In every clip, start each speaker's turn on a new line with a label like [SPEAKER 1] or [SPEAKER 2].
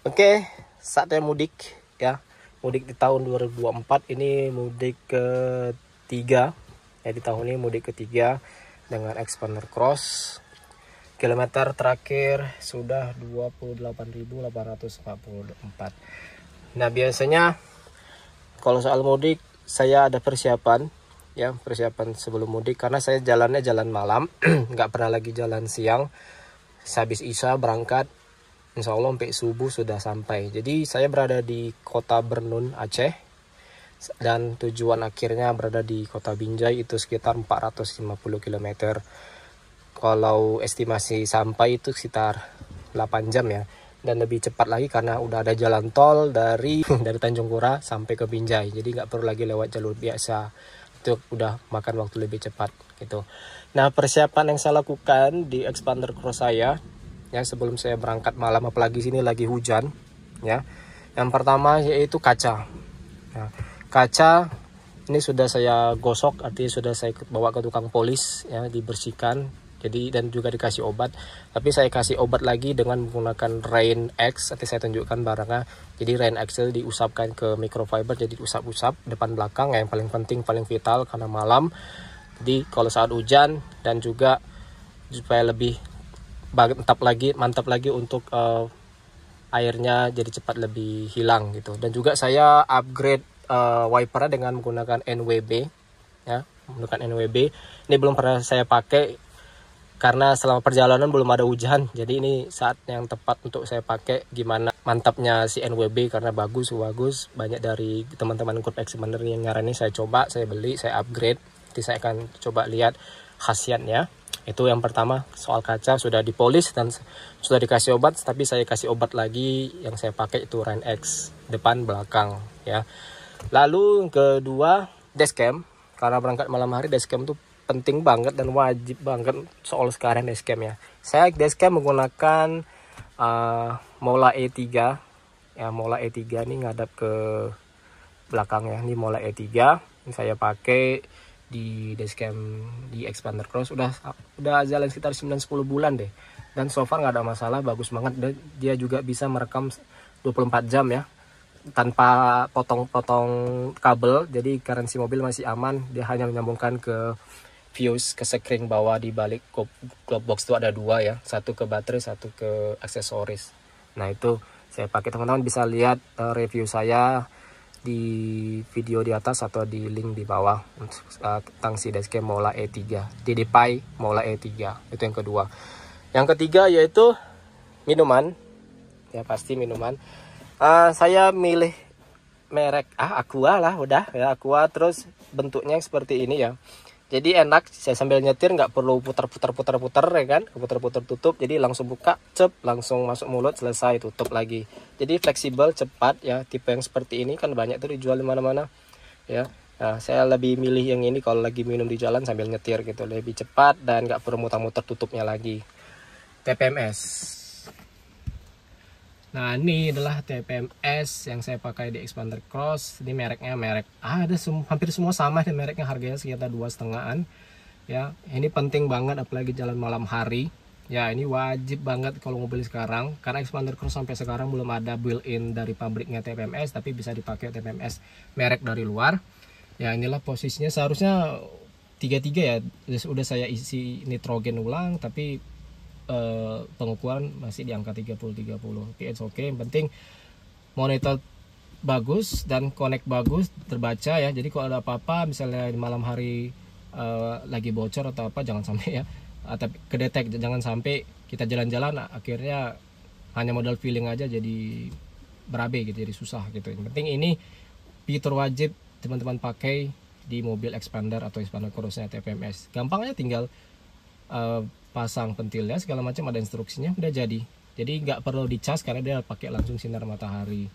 [SPEAKER 1] Oke, saatnya mudik ya. Mudik di tahun 2024 ini mudik ketiga. Ya, di tahun ini mudik ketiga dengan Expander Cross. Kilometer terakhir sudah 28.844. Nah, biasanya kalau soal mudik saya ada persiapan ya, persiapan sebelum mudik karena saya jalannya jalan malam, nggak pernah lagi jalan siang. Habis Isya berangkat, Insya Allah sampai subuh sudah sampai. Jadi saya berada di kota Bernun, Aceh. Dan tujuan akhirnya berada di kota Binjai, itu sekitar 450 km. Kalau estimasi sampai itu sekitar 8 jam ya. Dan lebih cepat lagi karena udah ada jalan tol dari Tanjung Pura sampai ke Binjai. Jadi nggak perlu lagi lewat jalur biasa. Itu udah makan waktu lebih cepat gitu. Nah, persiapan yang saya lakukan di Expander Cross saya ya sebelum saya berangkat malam, apalagi sini lagi hujan ya. Yang pertama yaitu kaca. Nah, kaca ini sudah saya gosok, artinya sudah saya bawa ke tukang polis ya, dibersihkan. Jadi dan juga dikasih obat. Tapi saya kasih obat lagi dengan menggunakan Rain X. Nanti saya tunjukkan barangnya. Jadi Rain X diusapkan ke microfiber, jadi diusap-usap depan belakang yang paling penting, paling vital karena malam. Jadi kalau saat hujan dan juga supaya lebih mantap lagi untuk airnya jadi cepat lebih hilang gitu. Dan juga saya upgrade wipernya dengan menggunakan NWB ya, menggunakan NWB. Ini belum pernah saya pakai karena selama perjalanan belum ada hujan. Jadi ini saat yang tepat untuk saya pakai. Gimana mantapnya si NWB karena bagus. Banyak dari teman-teman grup Expander yang nyaranin saya coba, saya beli, saya upgrade. Nanti saya akan coba lihat khasiatnya. Itu yang pertama, soal kaca sudah dipolis dan sudah dikasih obat, tapi saya kasih obat lagi. Yang saya pakai itu Rain X depan belakang ya. Lalu yang kedua, dashcam. Karena berangkat malam hari, dashcam itu penting banget dan wajib banget soal sekarang dashcam ya. Saya dashcam menggunakan Mola E3 ya. Mola E3 ini ngadap ke belakang ya. Ini Mola E3 ini saya pakai di dashcam di Expander Cross udah jalan sekitar 9-10 bulan deh, dan so far nggak ada masalah, bagus banget. Dia juga bisa merekam 24 jam ya tanpa potong-potong kabel, jadi garansi mobil masih aman. Dia hanya menyambungkan ke fuse, ke sekring bawah. Di balik glove box itu ada dua ya, satu ke baterai, satu ke aksesoris. Nah itu saya pakai, teman-teman bisa lihat review saya di video di atas atau di link di bawah tentang si dashcam Mola E3, DDPi Mola E3. Itu yang kedua. Yang ketiga yaitu minuman ya, pasti minuman. Saya milih merek Aqua lah, udah ya, Aqua. Terus bentuknya seperti ini ya, jadi enak. Saya sambil nyetir nggak perlu putar-putar ya kan, putar-putar tutup, jadi langsung buka, langsung masuk mulut, selesai, tutup lagi. Jadi fleksibel, cepat ya. Tipe yang seperti ini kan banyak tuh dijual di mana-mana ya. Nah, saya lebih milih yang ini kalau lagi minum di jalan sambil nyetir gitu, lebih cepat dan nggak perlu muter-muter tutupnya lagi. TPMS. Nah, ini adalah TPMS yang saya pakai di Expander Cross. Ini mereknya ada hampir semua sama nih mereknya, harganya sekitar 2,5-an ya. Ini penting banget apalagi jalan malam hari ya. Ini wajib banget kalau mobil sekarang, karena Expander Cross sampai sekarang belum ada built-in dari pabriknya TPMS, tapi bisa dipakai TPMS merek dari luar ya. Inilah posisinya, seharusnya 33 ya. Udah saya isi nitrogen ulang, tapi pengukuran masih di angka 30. Tapi it's okay, yang penting monitor bagus dan connect bagus, terbaca ya. Jadi kalau ada apa-apa misalnya di malam hari lagi bocor atau apa, jangan sampai ya, atau kedetek, jangan sampai kita jalan-jalan akhirnya hanya modal feeling aja jadi berabe gitu, jadi susah gitu. Yang penting ini fitur wajib teman-teman pakai di mobil Expander atau Expander Cross-nya TPMS. Gampangnya tinggal pasang pentilnya segala macam, ada instruksinya, udah jadi nggak perlu dicas karena dia pakai langsung sinar matahari.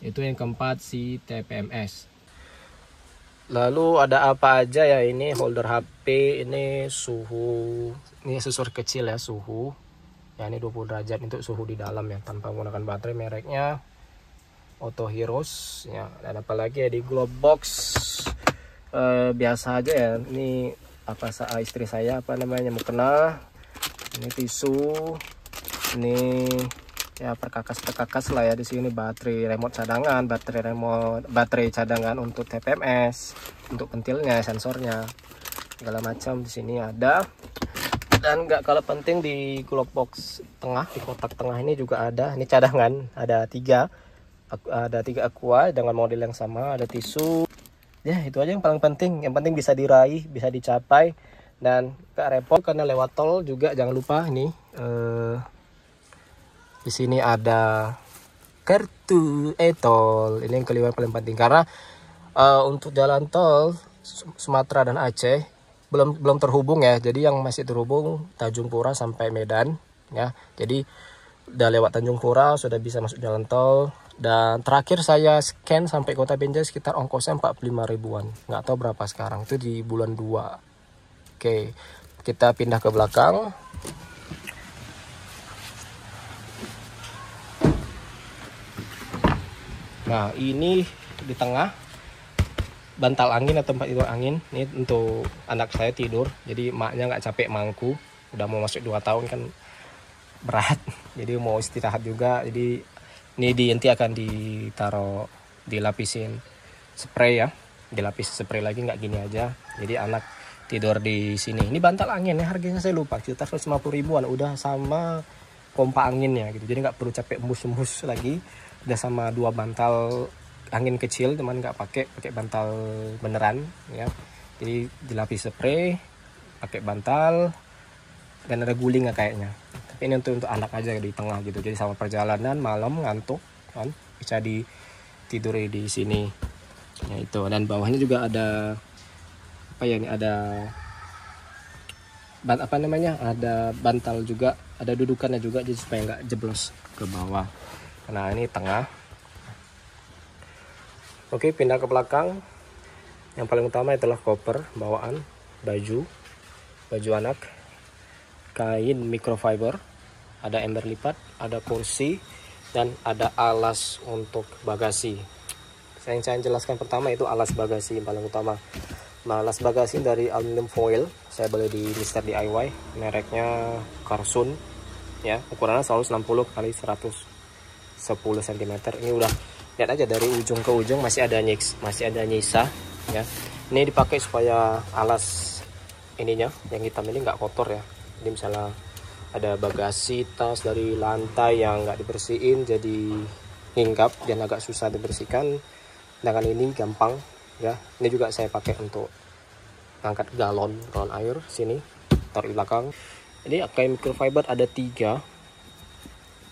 [SPEAKER 1] Itu yang keempat, si TPMS. Lalu ada apa aja ya, ini holder HP, ini suhu, ini sensor kecil ya, suhu ya, ini 20 derajat untuk suhu di dalam ya, tanpa menggunakan baterai. Mereknya Auto Heroes ya. Dan apalagi ya di glove box biasa aja ya. Ini istri saya mukena. Ini tisu, ini ya perkakas lah ya. Di sini baterai remote cadangan, baterai cadangan untuk TPMS, untuk pentilnya, sensornya, segala macam di sini ada. Dan nggak kalah penting di glove box tengah, di kotak tengah ini juga ada. Ini cadangan, ada tiga aqua dengan model yang sama, ada tisu. Ya itu aja yang paling penting. Yang penting bisa diraih, bisa dicapai, dan gak repot karena lewat tol juga. Jangan lupa ini di sini ada kartu e-tol. Ini yang kelima paling penting karena untuk jalan tol Sumatera dan Aceh belum terhubung ya. Jadi yang masih terhubung Tanjung Pura sampai Medan ya. Jadi udah lewat Tanjung Pura sudah bisa masuk jalan tol. Dan terakhir saya scan sampai Kota Binjai sekitar ongkosnya 45 ribuan. Nggak tahu berapa sekarang, itu di bulan 2. Oke, kita pindah ke belakang. Nah ini di tengah bantal angin atau tempat tidur angin. Ini untuk anak saya tidur, jadi emaknya nggak capek mangku, udah mau masuk 2 tahun kan berat, jadi mau istirahat juga. Jadi ini nanti akan ditaruh, dilapisin spray ya, dilapis spray lagi, nggak gini aja. Jadi anak tidur di sini. Ini bantal angin ya, harganya saya lupa, sekitar 150 ribuan, udah sama pompa anginnya gitu, jadi nggak perlu capek embus lagi. Udah sama 2 bantal angin kecil, teman nggak pakai bantal beneran ya. Jadi dilapis spray, pakai bantal, dan ada gulingnya kayaknya. Tapi ini untuk anak aja di tengah gitu. Jadi sama perjalanan malam ngantuk kan bisa ditiduri di sini. Ya itu. Dan bawahnya juga ada apa ya, ini ada apa namanya? Ada bantal juga, ada dudukannya juga jadi supaya nggak jeblos ke bawah. Nah, ini tengah. Oke, pindah ke belakang. Yang paling utama adalah koper bawaan, baju anak, kain microfiber, ada ember lipat, ada kursi, dan ada alas untuk bagasi. Yang saya jelaskan pertama itu alas bagasi yang paling utama. Nah, alas bagasi dari aluminium foil, saya beli di Mr. DIY, mereknya Carsun ya, ukurannya 160 x 110 cm. Ini udah lihat aja dari ujung ke ujung masih ada nyisa ya. Ini dipakai supaya alas ininya yang hitam ini nggak kotor ya. Jadi misalnya ada bagasi tas dari lantai yang nggak dibersihin jadi hinggap dan agak susah dibersihkan, sedangkan ini gampang ya. Ini juga saya pakai untuk angkat galon air sini, taruh di belakang. Ini kain microfiber ada 3.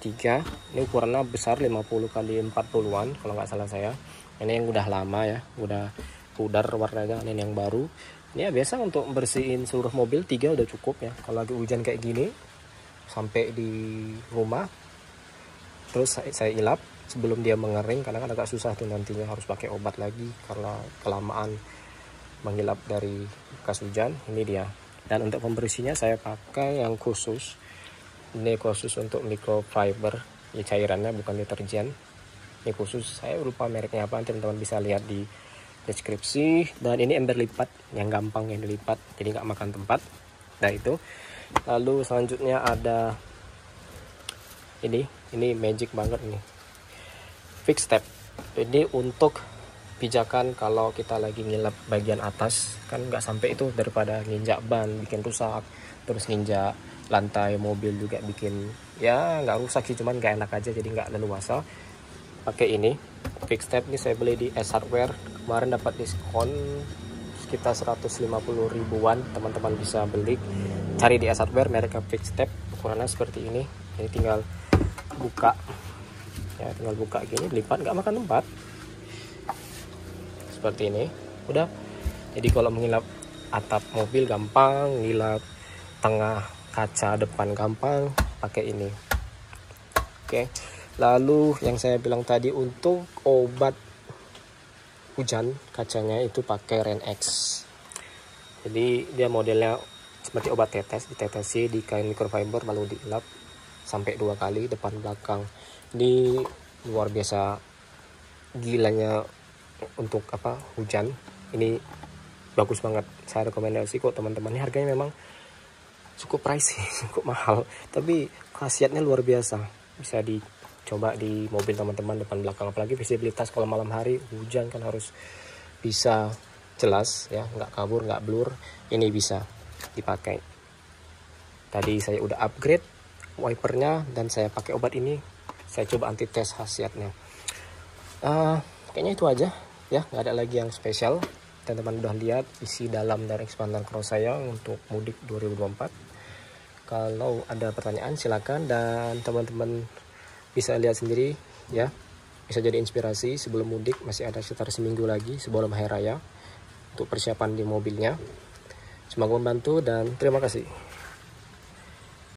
[SPEAKER 1] Ini ukurannya besar 50 x 40-an kalau nggak salah saya. Ini yang udah lama ya, udah pudar warnanya. Ini yang baru. Ini ya biasa untuk bersihin seluruh mobil, 3 udah cukup ya. Kalau lagi hujan kayak gini sampai di rumah, terus saya ilap sebelum dia mengering, karena kan agak susah tuh nantinya harus pakai obat lagi karena kelamaan mengilap dari bekas hujan. Ini dia. Dan untuk pembersihnya saya pakai yang khusus. Ini khusus untuk microfiber ya, cairannya bukan deterjen. Ini khusus, saya lupa mereknya apa, teman-teman bisa lihat di deskripsi. Dan ini ember lipat yang gampang yang dilipat, jadi nggak makan tempat. Nah itu. Lalu selanjutnya ada ini magic banget nih, fix step. Ini untuk pijakan kalau kita lagi ngilap bagian atas, kan nggak sampai itu, daripada nginjak ban bikin rusak, terus nginjak lantai mobil juga bikin ya nggak rusak sih, cuman nggak enak aja, jadi nggak leluasa. Pakai ini fix step. Ini saya beli di S Hardware, kemarin dapat diskon sekitar 150 ribuan. Teman-teman bisa beli, cari di S Hardware merek fix step, ukurannya seperti ini. Ini tinggal buka ya, tinggal buka gini, lipat, nggak makan tempat, seperti ini udah. Jadi kalau mengilap atap mobil gampang, ngilap tengah kaca depan gampang, pakai ini. Oke. Lalu yang saya bilang tadi untuk obat hujan kacanya itu pakai Ren-X. Jadi dia modelnya seperti obat tetes, ditetesi di kain microfiber lalu diilap sampai 2 kali depan belakang. Ini luar biasa gilanya untuk apa hujan. Ini bagus banget, saya rekomendasi kok teman-teman. Ini harganya memang cukup pricey, cukup mahal, tapi khasiatnya luar biasa. Bisa coba di mobil teman-teman depan belakang, apalagi visibilitas kalau malam hari hujan kan harus bisa jelas ya, nggak kabur nggak blur. Ini bisa dipakai. Tadi saya udah upgrade wipernya dan saya pakai obat ini, saya coba anti tes khasiatnya. Kayaknya itu aja ya, nggak ada lagi yang spesial. Teman-teman udah lihat isi dalam dari expander cross saya untuk mudik 2024. Kalau ada pertanyaan silakan, dan teman-teman bisa lihat sendiri ya, bisa jadi inspirasi sebelum mudik. Masih ada sekitar seminggu lagi sebelum hari raya untuk persiapan di mobilnya. Semoga membantu dan terima kasih.